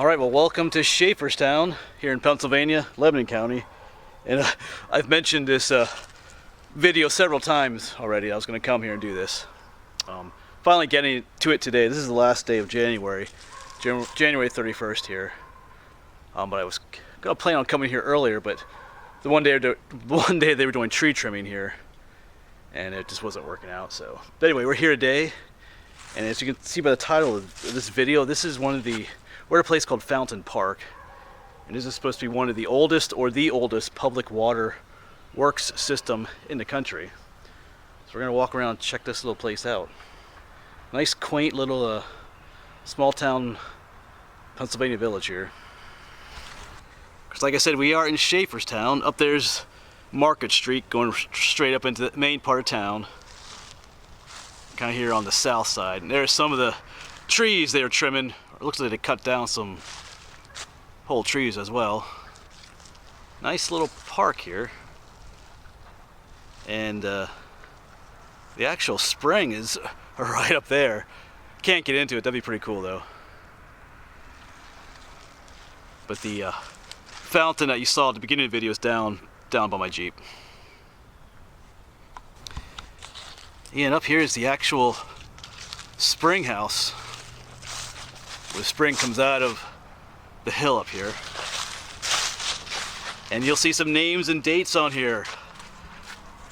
Alright, well, welcome to Schaefferstown here in Pennsylvania, Lebanon County. And I've mentioned this video several times already. I was going to come here and do this. Finally getting to it today. This is the last day of January 31st here. But I was going to plan on coming here earlier, but the one day they were doing tree trimming here, and it just wasn't working out. So, but anyway, we're here today, and as you can see by the title of this video, this is we're at a place called Fountain Park, and this is supposed to be one of the oldest or the oldest public water works system in the country. So we're gonna walk around and check this little place out. Nice, quaint little small town Pennsylvania village here. Because like I said, we are in Schaefferstown. Up there's Market Street going straight up into the main part of town. Kind of here on the south side. And there's some of the trees they were trimming. It looks like they cut down some whole trees as well. Nice little park here. And the actual spring is right up there. Can't get into it. That'd be pretty cool though. But the fountain that you saw at the beginning of the video is down by my Jeep. Yeah, and up here is the actual spring house, where the spring comes out of the hill up here. And you'll see some names and dates on here.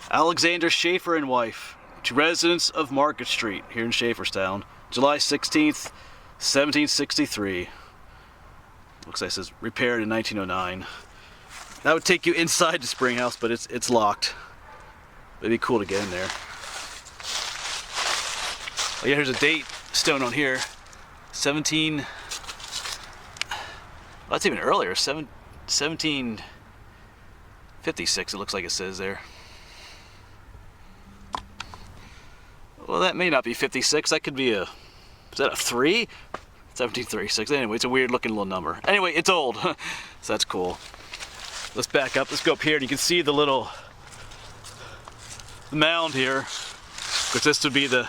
Alexander Schaeffer and wife, to residents of Market Street here in Schaefferstown, July 16th, 1763. Looks like it says repaired in 1909. That would take you inside the spring house, but it's locked. It'd be cool to get in there. Oh yeah, here's a date stone on here. 17. Well, that's even earlier. 1756. It looks like it says there. Well, that may not be 56. That could be is that a 3? 1736. Anyway, it's a weird looking little number. Anyway, it's old. So that's cool. Let's back up. Let's go up here and you can see the little mound here. Because this would be the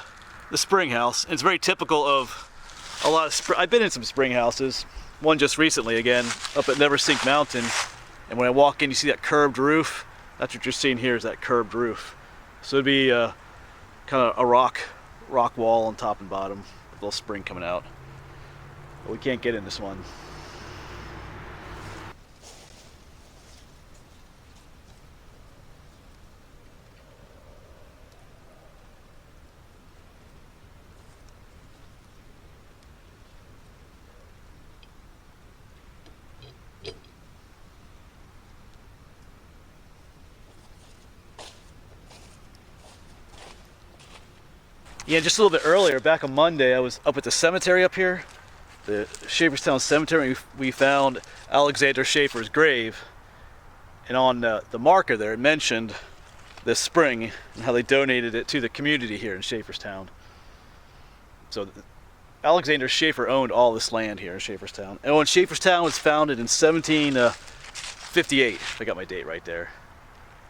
spring house. And it's very typical of a lot of I've been in some spring houses. One just recently again, up at Neversink Mountain. And when I walk in, you see that curved roof. That's what you're seeing here, is that curved roof. So it'd be kind of a rock wall on top and bottom, with a little spring coming out. But we can't get in this one. Yeah, just a little bit earlier, back on Monday, I was up at the cemetery up here, the Schaefferstown Cemetery. We found Alexander Schaeffer's grave, and on the marker there, it mentioned this spring and how they donated it to the community here in Schaefferstown. So Alexander Schaeffer owned all this land here in Schaefferstown. And when Schaefferstown was founded in 1758, I got my date right there,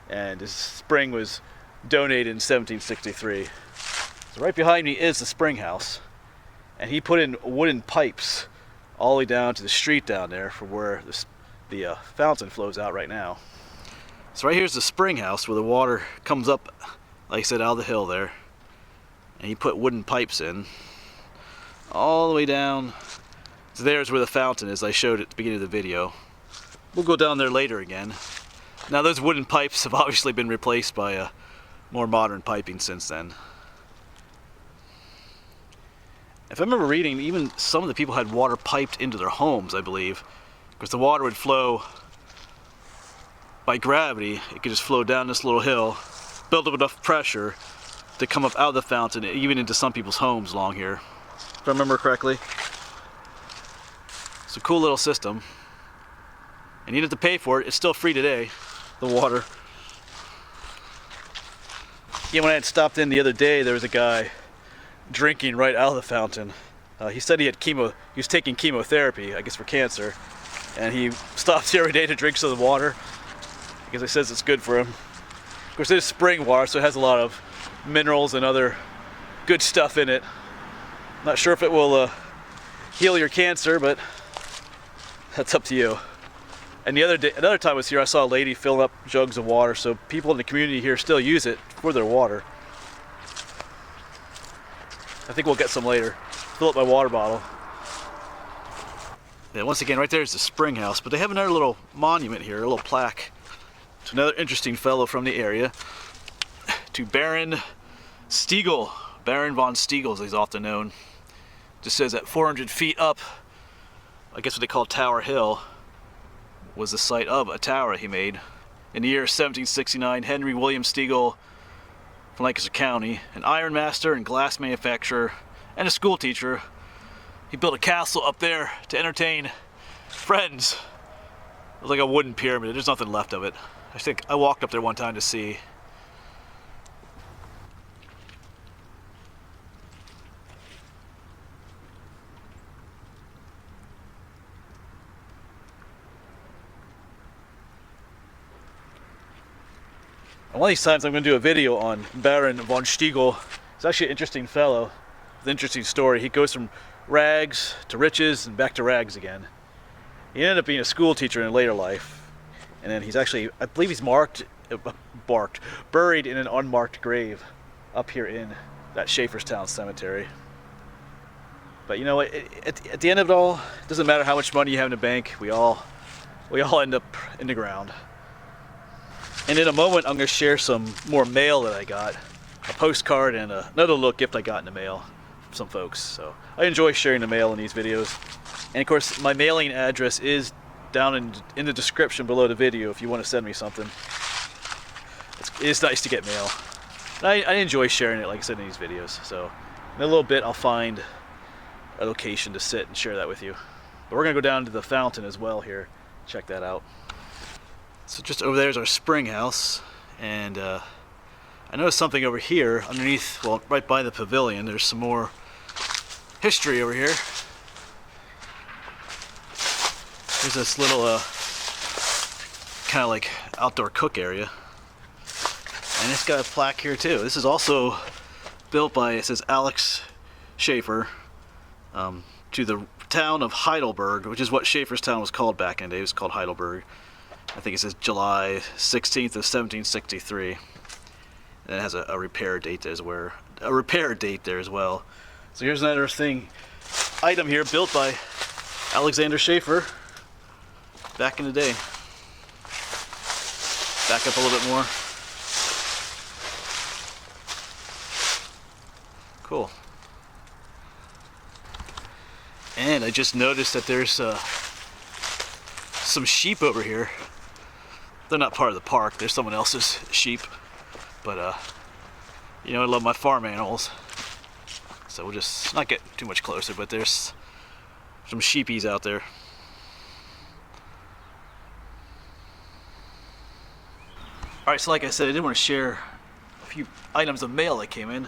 and this spring was donated in 1763. So right behind me is the spring house, and he put in wooden pipes all the way down to the street down there for where the fountain flows out right now. So right here's the spring house where the water comes up, like I said, out of the hill there, and he put wooden pipes in all the way down. So there's where the fountain is. I showed it at the beginning of the video. We'll go down there later again. Now those wooden pipes have obviously been replaced by more modern piping since then. If I remember reading, even some of the people had water piped into their homes, I believe, because the water would flow by gravity. It could just flow down this little hill, build up enough pressure to come up out of the fountain, even into some people's homes along here, if I remember correctly. It's a cool little system, and you don't have to pay for it. It's still free today, the water. Yeah, when I had stopped in the other day, there was a guy drinking right out of the fountain. He said he was taking chemotherapy, I guess for cancer, and he stops here every day to drink some of the water because he says it's good for him. Of course, it is spring water, so it has a lot of minerals and other good stuff in it. Not sure if it will heal your cancer, but That's up to you. And the other day, another time I was here, I saw a lady filling up jugs of water, so people in the community here still use it for their water. I think we'll get some later. Fill up my water bottle. Yeah, once again, right there is the spring house, but they have another little monument here, a little plaque to another interesting fellow from the area, to Baron Stiegel. Baron von Stiegel, as he's often known. Just says that 400 feet up, I guess what they call Tower Hill, was the site of a tower he made. In the year 1769, Henry William Stiegel from Lancaster County, an iron master and glass manufacturer and a school teacher, he built a castle up there to entertain friends. It was like a wooden pyramid. There's nothing left of it. I think I walked up there one time to see. And one of these times I'm going to do a video on Baron von Stiegel. He's actually an interesting fellow with an interesting story. He goes from rags to riches and back to rags again. He ended up being a school teacher in later life. And then he's actually, I believe he's buried in an unmarked grave up here in that Schaefferstown cemetery. But you know what, at the end of it all, it doesn't matter how much money you have in the bank, we all end up in the ground. And in a moment, I'm going to share some more mail that I got. A postcard and another little gift I got in the mail from some folks. So I enjoy sharing the mail in these videos. And of course, my mailing address is down in the description below the video if you want to send me something. It is nice to get mail. And I enjoy sharing it, like I said, in these videos. So in a little bit, I'll find a location to sit and share that with you. But we're going to go down to the fountain as well here. Check that out. So just over there is our spring house, and I noticed something over here underneath, well, right by the pavilion. There's some more history over here. There's this little kind of like outdoor cook area, and it's got a plaque here too. This is also built by, it says Alex Schaeffer, to the town of Heidelberg, which is what Schaefferstown was called back in the day. It was called Heidelberg. I think it says July 16th of 1763. And it has a repair date there as well. So here's another item here built by Alexander Schaeffer back in the day. Back up a little bit more. Cool. And I just noticed that there's some sheep over here. They're not part of the park, they're someone else's sheep. But you know, I love my farm animals. So we'll just not get too much closer, but there's some sheepies out there. Alright, so like I said, I did want to share a few items of mail that came in.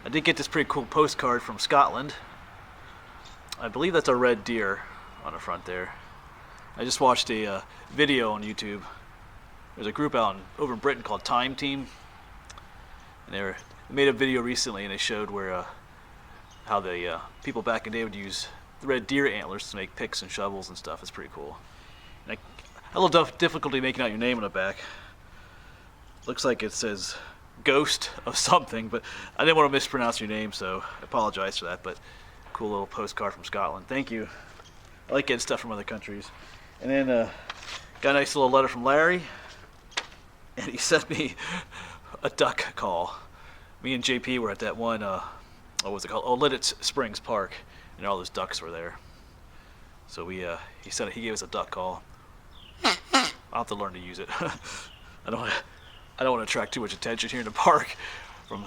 I did get this pretty cool postcard from Scotland. I believe that's a red deer on the front there. I just watched a video on YouTube. There's a group over in Britain called Time Team, and they made a video recently, and they showed how the people back in the day would use the red deer antlers to make picks and shovels and stuff. It's pretty cool. And I had a little difficulty making out your name on the back. Looks like it says Ghost of something, but I didn't want to mispronounce your name, so I apologize for that. But cool little postcard from Scotland. Thank you. I like getting stuff from other countries. And then got a nice little letter from Larry, and he sent me a duck call. Me and JP were at that one, what was it called? Oh, Lidditz Springs Park, and all those ducks were there. So he gave us a duck call. I'll have to learn to use it. I don't want to attract too much attention here in the park from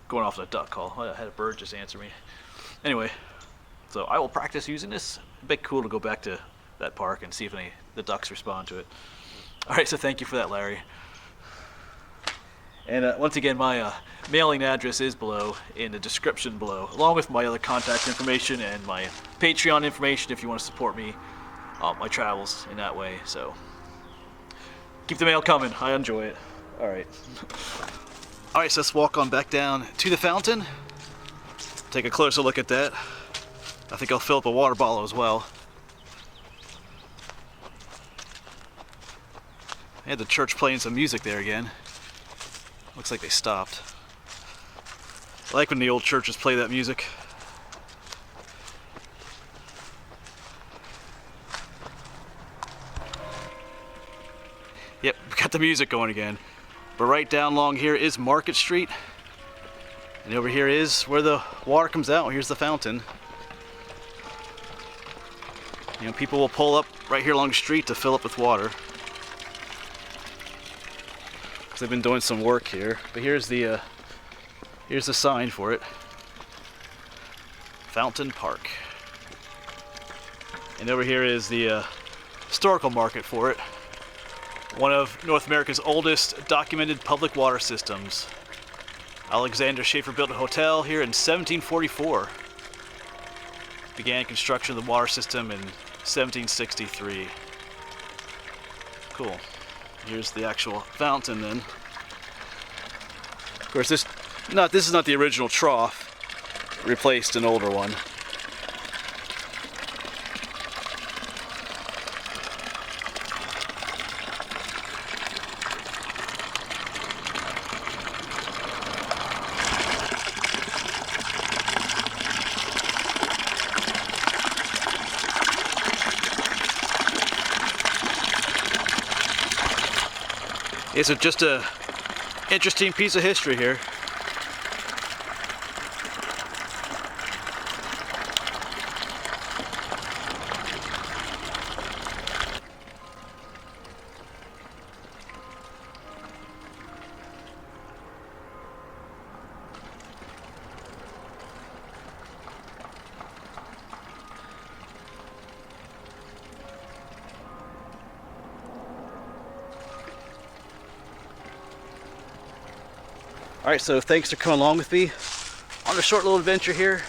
going off on a duck call. I had a bird just answer me. Anyway, so I will practice using this. It'd be cool to go back to that park and see if the ducks respond to it. All right, so thank you for that, Larry. And once again, my mailing address is below in the description below, along with my other contact information and my Patreon information if you want to support me, my travels in that way. So keep the mail coming. I enjoy it. All right. All right, so let's walk on back down to the fountain. Take a closer look at that. I think I'll fill up a water bottle as well. I had the church playing some music there again. Looks like they stopped. I like when the old churches play that music. Yep, got the music going again. But right down along here is Market Street. And over here is where the water comes out. Here's the fountain. You know, people will pull up right here along the street to fill up with water. So they've been doing some work here. But here's the sign for it. Fountain Park. And over here is the historical market for it. One of North America's oldest documented public water systems. Alexander Schaeffer built a hotel here in 1744. Began construction of the water system in 1763. Cool. Here's the actual fountain then. Of course, this is not the original trough. Replaced an older one. It's just a interesting piece of history here. Alright, so thanks for coming along with me on a short little adventure here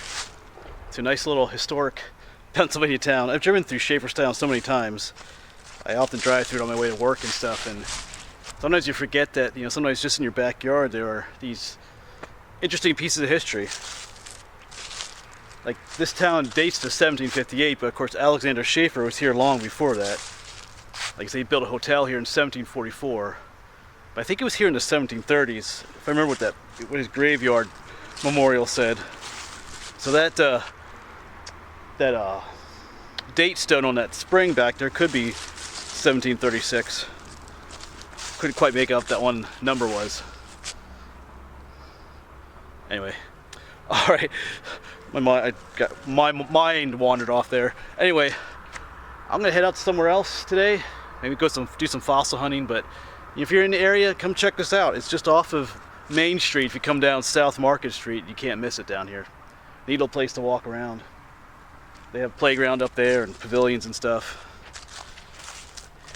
to a nice little historic Pennsylvania town. I've driven through Schaefferstown so many times. I often drive through it on my way to work and stuff, and sometimes you forget that, you know, sometimes just in your backyard there are these interesting pieces of history. Like, this town dates to 1758, but of course Alexander Schaeffer was here long before that. Like I say, he built a hotel here in 1744. But I think it was here in the 1730s, if I remember what his graveyard memorial said. So that date stone on that spring back there could be 1736. Couldn't quite make out that one number was. Anyway, all right, my mind wandered off there. Anyway, I'm gonna head out somewhere else today. Maybe do some fossil hunting, but if you're in the area, come check this out. It's just off of Main Street. If you come down South Market Street, you can't miss it down here. Neat little place to walk around. They have a playground up there and pavilions and stuff.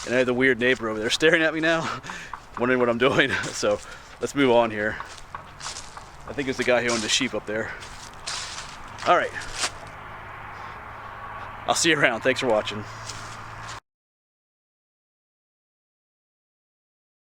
And I have the weird neighbor over there staring at me now, wondering what I'm doing. So let's move on here. I think it's the guy who owned the sheep up there. All right. I'll see you around. Thanks for watching.